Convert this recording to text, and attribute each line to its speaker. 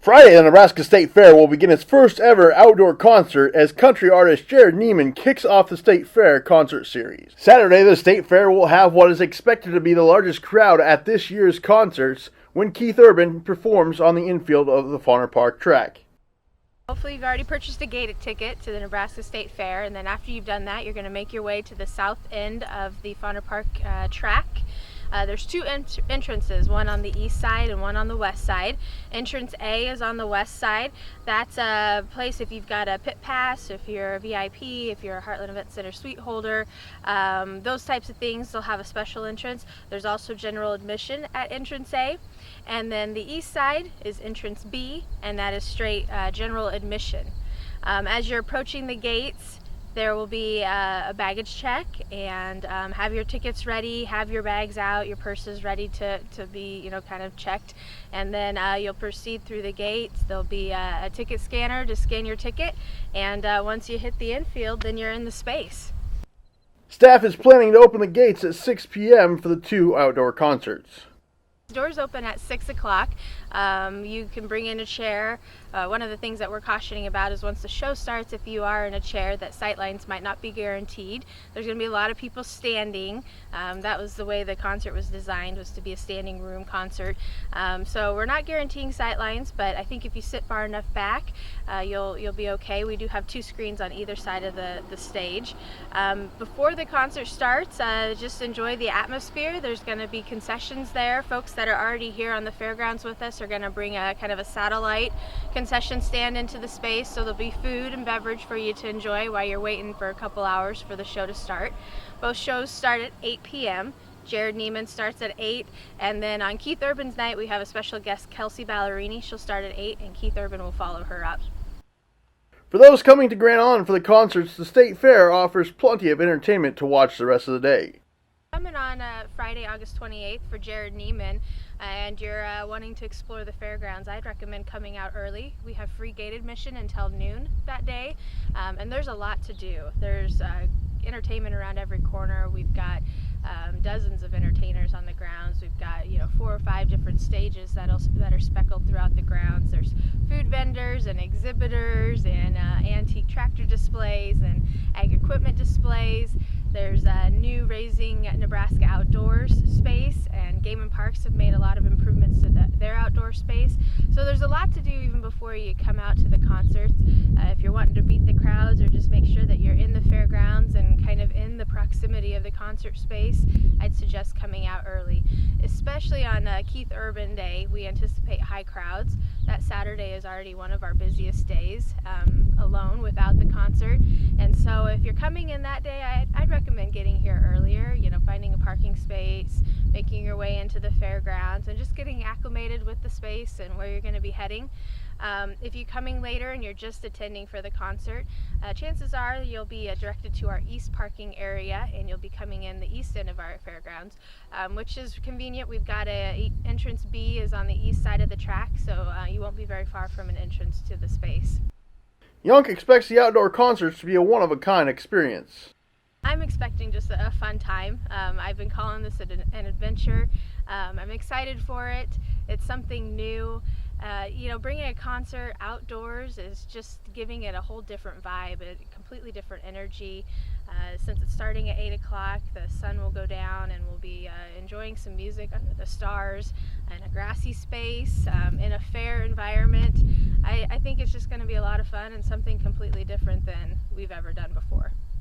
Speaker 1: Friday, the Nebraska State Fair will begin its first ever outdoor concert as country artist Jared Neiman kicks off the State Fair concert series. Saturday, the State Fair will have what is expected to be the largest crowd at this year's concerts when Keith Urban performs on the infield of the Fauner Park track.
Speaker 2: Hopefully you've already purchased a gate ticket to the Nebraska State Fair, and then after you've done that, you're going to make your way to the south end of the Fauner Park track. There's two entrances, one on the east side and one on the west side. Entrance A is on the west side. That's a place if you've got a pit pass, if you're a VIP, if you're a Heartland Event Center suite holder, those types of things, they'll have a special entrance. There's also general admission at entrance A. And then the east side is entrance B, and that is straight general admission. As you're approaching the gates, there will be a baggage check, and have your tickets ready, have your bags out, your purses ready to be, kind of checked. And then you'll proceed through the gates. There'll be a ticket scanner to scan your ticket, and once you hit the infield, then you're in the space.
Speaker 1: Staff is planning to open the gates at 6 p.m. for the two outdoor concerts.
Speaker 2: Doors open at 6 o'clock. You can bring in a chair. One of the things that we're cautioning about is once the show starts, if you are in a chair, that sightlines might not be guaranteed. There's going to be a lot of people standing. That was the way the concert was designed, was to be a standing room concert. So we're not guaranteeing sightlines, but I think if you sit far enough back, you'll be okay. We do have two screens on either side of the stage. Before the concert starts, just enjoy the atmosphere. There's going to be concessions there. Folks that are already here on the fairgrounds with us are going to bring a kind of a satellite concession stand into the space, so there'll be food and beverage for you to enjoy while you're waiting for a couple hours for the show to start. Both shows start at 8 p.m. Jared Neiman starts at 8, and then on Keith Urban's night we have a special guest, Kelsey Ballerini. She'll start at 8, and Keith Urban will follow her up.
Speaker 1: For those coming to Grand Island for the concerts, the State Fair offers plenty of entertainment to watch the rest of the day.
Speaker 2: Coming on Friday, August 28th for Jared Neiman, and you're wanting to explore the fairgrounds, I'd recommend coming out early. We have free gate admission until noon that day, and there's a lot to do. There's entertainment around every corner. We've got dozens of entertainers on the grounds. We've got 4 or 5 different stages that are speckled throughout the grounds. There's food vendors and exhibitors and antique tractor displays and ag equipment displays. There's a new Raising Nebraska Outdoors space, and Game and Parks have made a lot of improvements to their outdoor space. So there's a lot to do even before you come out to the concerts. If you're wanting to beat the crowds or just make sure that you're in the fairgrounds and kind of in the proximity of the concert space, I'd suggest coming out early. Especially on Keith Urban Day, we anticipate high crowds. That Saturday is already one of our busiest days alone without the concert. And so if you're coming in that day, I'd recommend getting here earlier, finding a parking space, making your way into the fairgrounds, and just getting acclimated with the space and where you're going to be heading. If you're coming later and you're just attending for the concert, chances are you'll be directed to our east parking area, and you'll be coming in the east end of our fairgrounds, which is convenient. We've got entrance B is on the east side of the track, so you won't be very far from an entrance to the space.
Speaker 1: Yonk expects the outdoor concerts to be a one-of-a-kind experience.
Speaker 2: I'm expecting just a fun time. I've been calling this an adventure. I'm excited for it. It's something new. Bringing a concert outdoors is just giving it a whole different vibe, a completely different energy. Since it's starting at 8 o'clock, the sun will go down, and we'll be enjoying some music under the stars in a grassy space, in a fair environment. I think it's just going to be a lot of fun and something completely different than we've ever done before.